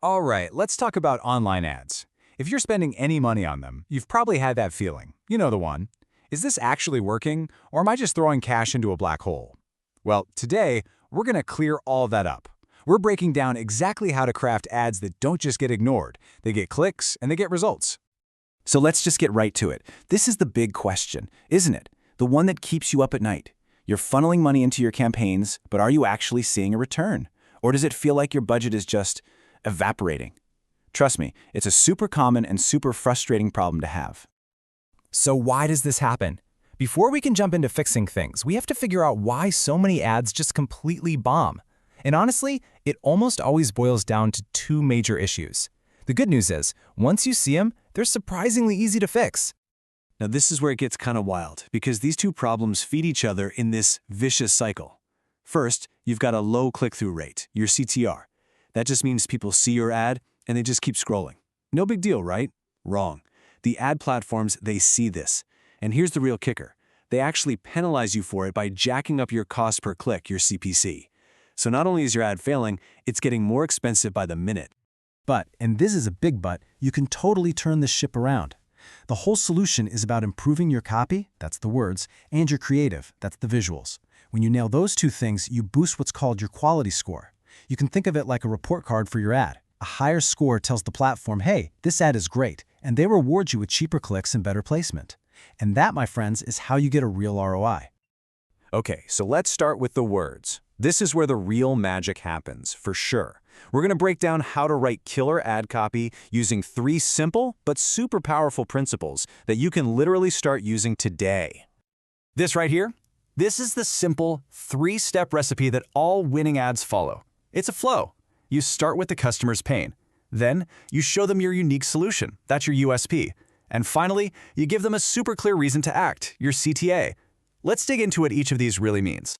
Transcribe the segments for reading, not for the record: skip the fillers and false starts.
All right, let's talk about online ads. If you're spending any money on them, you've probably had that feeling. You know the one. Is this actually working, or am I just throwing cash into a black hole? Well, today, we're going to clear all of that up. We're breaking down exactly how to craft ads that don't just get ignored. They get clicks, and they get results. So let's just get right to it. This is the big question, isn't it? The one that keeps you up at night. You're funneling money into your campaigns, but are you actually seeing a return? Or does it feel like your budget is just evaporating? Trust me, it's a super common and super frustrating problem to have. So why does this happen? Before we can jump into fixing things, we have to figure out why so many ads just completely bomb. And honestly, it almost always boils down to two major issues. The good news is, once you see them, they're surprisingly easy to fix. Now this is where it gets kind of wild, because these two problems feed each other in this vicious cycle. First, you've got a low click-through rate, your CTR. That just means people see your ad, and they just keep scrolling. No big deal, right? Wrong. The ad platforms, they see this. And here's the real kicker. They actually penalize you for it by jacking up your cost per click, your CPC. So not only is your ad failing, it's getting more expensive by the minute. But, and this is a big but, you can totally turn this ship around. The whole solution is about improving your copy, that's the words, and your creative, that's the visuals. When you nail those two things, you boost what's called your quality score. You can think of it like a report card for your ad. A higher score tells the platform, hey, this ad is great, and they reward you with cheaper clicks and better placement. And that, my friends, is how you get a real ROI. Okay, so let's start with the words. This is where the real magic happens, for sure. We're going to break down how to write killer ad copy using 3 simple but super powerful principles that you can literally start using today. This right here, this is the simple 3-step recipe that all winning ads follow. It's a flow. You start with the customer's pain. Then, you show them your unique solution. That's your USP. And finally, you give them a super clear reason to act, your CTA. Let's dig into what each of these really means.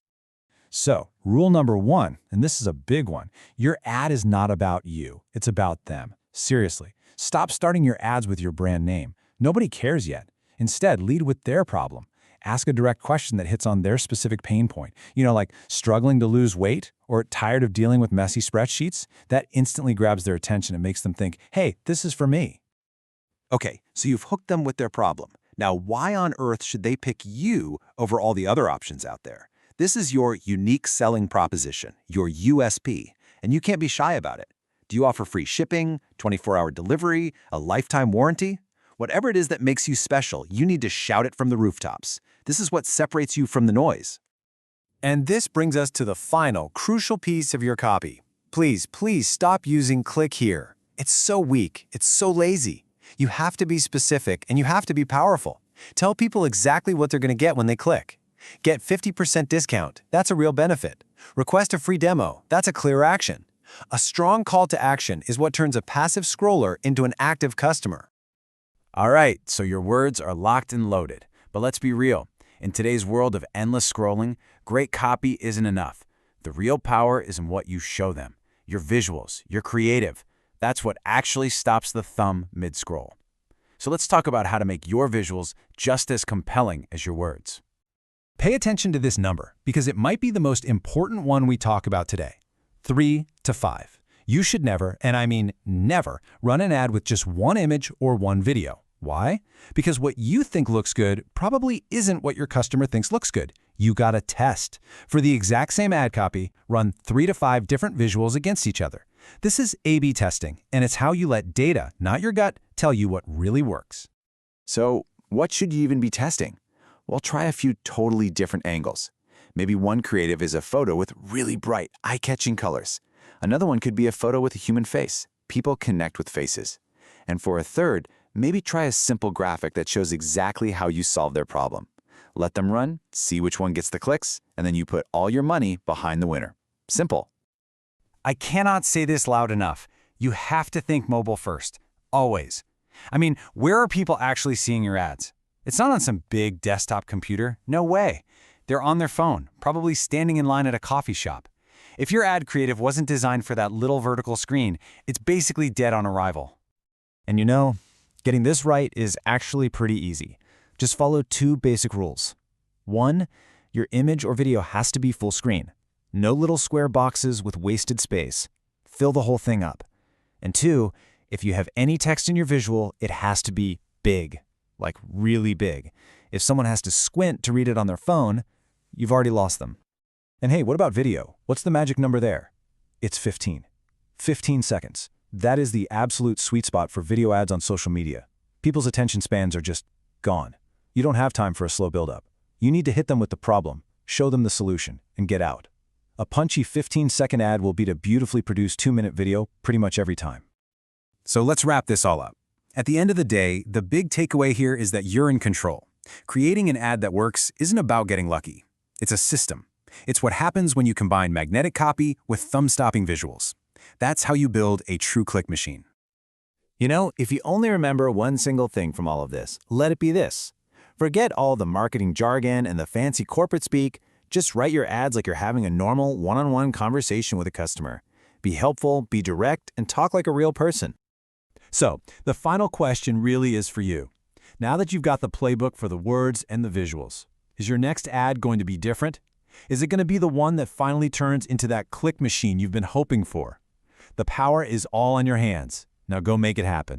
So, rule number 1, and this is a big one, your ad is not about you, it's about them. Seriously, stop starting your ads with your brand name. Nobody cares yet. Instead, lead with their problem. Ask a direct question that hits on their specific pain point. You know, like struggling to lose weight or tired of dealing with messy spreadsheets? That instantly grabs their attention and makes them think, hey, this is for me. Okay, so you've hooked them with their problem. Now, why on earth should they pick you over all the other options out there? This is your unique selling proposition, your USP, and you can't be shy about it. Do you offer free shipping, 24-hour delivery, a lifetime warranty? Whatever it is that makes you special, you need to shout it from the rooftops. This is what separates you from the noise. And this brings us to the final, crucial piece of your copy. Please stop using click here. It's so weak, it's so lazy. You have to be specific and you have to be powerful. Tell people exactly what they're going to get when they click. Get 50% discount, that's a real benefit. Request a free demo, that's a clear action. A strong call to action is what turns a passive scroller into an active customer. All right, so your words are locked and loaded. But let's be real. In today's world of endless scrolling, great copy isn't enough. The real power is in what you show them. Your visuals, your creative. That's what actually stops the thumb mid-scroll. So let's talk about how to make your visuals just as compelling as your words. Pay attention to this number because it might be the most important one we talk about today. 3 to 5. You should never, and I mean never, run an ad with just one image or one video. Why? Because what you think looks good probably isn't what your customer thinks looks good. You gotta test. For the exact same ad copy, run 3 to 5 different visuals against each other. This is A/B testing, and it's how you let data, not your gut, tell you what really works. So, what should you even be testing? Well, try a few totally different angles. Maybe one creative is a photo with really bright, eye-catching colors. Another one could be a photo with a human face. People connect with faces. And for a third, maybe try a simple graphic that shows exactly how you solve their problem. Let them run, see which one gets the clicks, and then you put all your money behind the winner. Simple. I cannot say this loud enough. You have to think mobile first. Always. I mean, where are people actually seeing your ads? It's not on some big desktop computer. No way. They're on their phone, probably standing in line at a coffee shop. If your ad creative wasn't designed for that little vertical screen, it's basically dead on arrival. And you know, getting this right is actually pretty easy. Just follow 2 basic rules. 1, your image or video has to be full screen. No little square boxes with wasted space. Fill the whole thing up. And 2, if you have any text in your visual, it has to be big, like really big. If someone has to squint to read it on their phone, you've already lost them. And hey, what about video? What's the magic number there? It's 15. 15 seconds. That is the absolute sweet spot for video ads on social media. People's attention spans are just gone. You don't have time for a slow build-up. You need to hit them with the problem, show them the solution, and get out. A punchy 15-second ad will beat a beautifully produced 2-minute video pretty much every time. So let's wrap this all up. At the end of the day, the big takeaway here is that you're in control. Creating an ad that works isn't about getting lucky. It's a system. It's what happens when you combine magnetic copy with thumb-stopping visuals. That's how you build a true click machine. You know, if you only remember one single thing from all of this, let it be this. Forget all the marketing jargon and the fancy corporate speak. Just write your ads like you're having a normal one-on-one conversation with a customer. Be helpful, be direct, and talk like a real person. So, the final question really is for you. Now that you've got the playbook for the words and the visuals, is your next ad going to be different? Is it going to be the one that finally turns into that click machine you've been hoping for? The power is all in your hands. Now go make it happen.